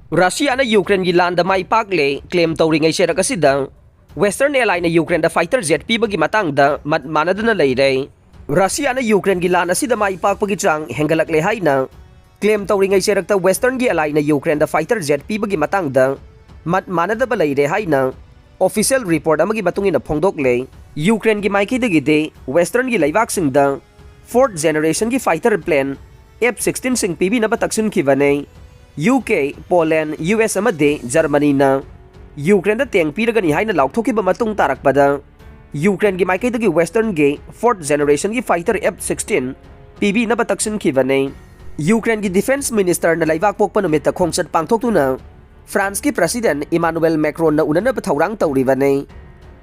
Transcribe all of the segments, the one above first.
Russia na Ukraine gi land mai Pakli claim Touringei Cheirak Asida Western Airline na Ukraine da fighter jet pibagi matang da manadana leire. Russia na Ukraine gi land asida mai pakpagi chang hengalakle haina claim Touringei Cheirak ta Western gi ally na Ukraine da fighter jet pibagi matang da manadaba leire haina official report amagi matungina phongdokle. Ukraine gi maiki dagide Western gi laibak sing da fourth generation gi fighter plane F-16 sing pibi na bataksun kivane. UK, Poland, US amade Germany na Ukraine da teng piragani haina laukthokkiba matung tarakpada Ukraine gi maikaidagi Western gi fourth generation gi fighter F-16 PB na bataksin khibane. Ukraine gi defense minister na laibak pokpa numita khongsat pangthoktuna France ki president Emmanuel Macron na unana pathaurang tawribane.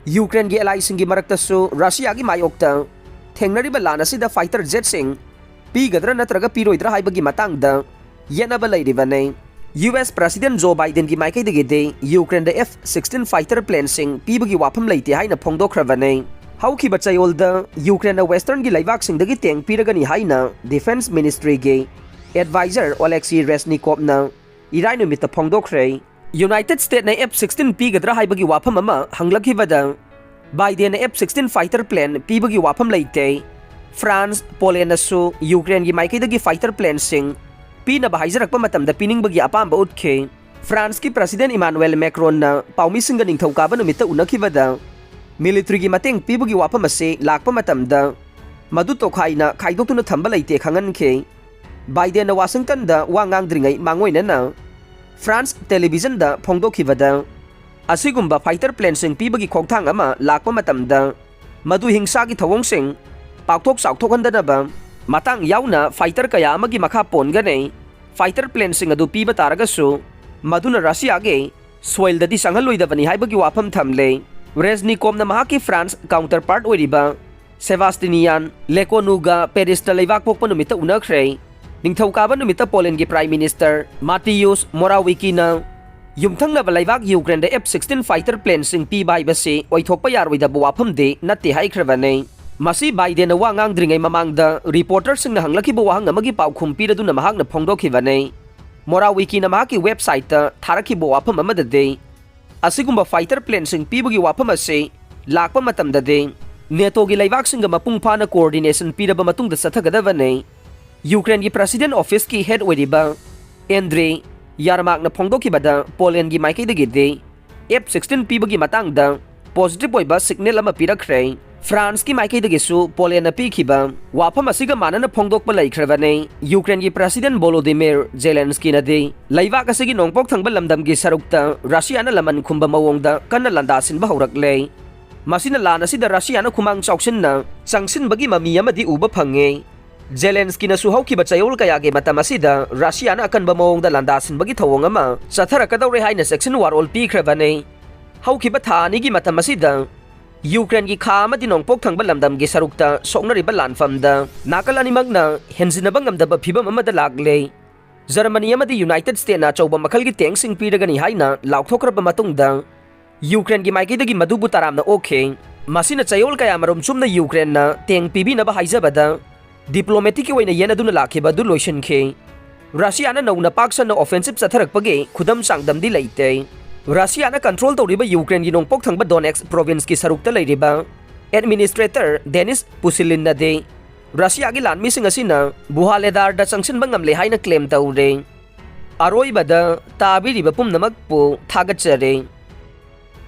Ukraine gi ally singi maraktasu Russia gi mayokta thengnariba lana sida fighter jet sing pigadra natraga piroidra haibagi matangda yanaba lairibane. US President Joe Biden gi maikay digide Ukraine da F-16 fighter plane sing pibagi wapam laiti haina phongdokhrabane. Haukiba chayol da Ukraine na Western gi laibak sing dagi teng piragani haina Defense Ministry gi advisor Alexei Reznikov na irai numita phongdokhre. United States na F-16 pigadra haibagi wapam ama hanglakhibada Biden na F-16 fighter plane pibagi wapam laite. France, Poland na su Ukraine gi maikay dagi fighter plane sing Pina bahayzarakpa matamda piningbagi apamba utke. France ki President Emmanuel Macron na paumisinga ning thawkaba numita unakhibada military gi mateng pibagi wapamase lakpa matamda madu tokhaina khaidoktuna thamba laite khangankhe. Biden na Washington da wangang dringai mangoina na France television da phongdokhibada asigumba fighter plane sing pibagi khokthang ama lakpa matamda madu hingsa gi thawong sing pakthok saukthokhandana ba matang yauna fighter kaya amagi makha pongane fighter plane sing adu piba taragasu maduna Russia ge soil dadi sanghalloidabani haibagi wafam thamle. Reznikov na mahaki France counterpart oiriba Sebastian Lekonuga Paris da laibak pokpa numita unakhre. Ningthawkaba numita Poland gi Prime Minister Mateusz Morawiecki na yumthang na laibak Ukraine da F-16 fighter plane sing piba ibase oithokpa yarwaidaba wafam de natte haikhrabane. Masi Biden na wangang dringay mamangda reporter sing na hanglakiba wahang amagi paukhum piraduna mahak na phongdokhibane. Morawiecki na mahaki website ta tharakiba wafam amadade asigumba fighter plane sing pibagi wafam ase lakpa matamdade NATO gi laibak singa mapungpha na coordination piraba matungda sathagadabane. Ukraine gi President Office ki head oiriba Andrei Yermak na phongdokhibada Poland gi maikaidagide F-16 pibagi matangda positive oiba signal ama pirakhre. France ki maikaidagisu Poland na pikhiba wafam asiga manana phongdokpa laikhrabane. Ukraine gi President Volodymyr Zelensky na de laibak asigi nongpok thangba lamdam gi sarukta Russia na laman khumba mawongda kanna landasin ba haurakle. Masina lana sida Russia na khumang chauksin na sangsin bagi mami amadi uba phange. Zelensky na suhawkiba chayol kaya ge matam asida Russia na akan ba mawongda landasin bagi thawong ama satharakadawre haina section warol pikhrabane. Hawkiba thani gi matam asida Ukraine gi kha amadi nongpok thangba lamdam gi sarukta soknariba lanfamda nakal animak na henjinaba ngamdaba phibam amada lagle. Germany amadi United States na chawba makal gi teng sing piragani haina laukthokraba matungda Ukraine gi maikidagi madubu taramna okhe. Masina chayol kaya marom chumna Ukraine na teng pibi na ba haijabada diplomatic oina yenaduna lakhiba du loisankhe. Russia na nauna paksa na offensive satharakpage khudam sangdamdi leite. Russia na control tawriba Ukraine gi nongpok thangba Donetsk province ki sarukta leiriba administrator Denis Pushilin na de Russia gi lanmi sing asina buhaledar da changsinba ngamle haina claim tawre. Aroibada tabiriba pumnamak pu thagatchare.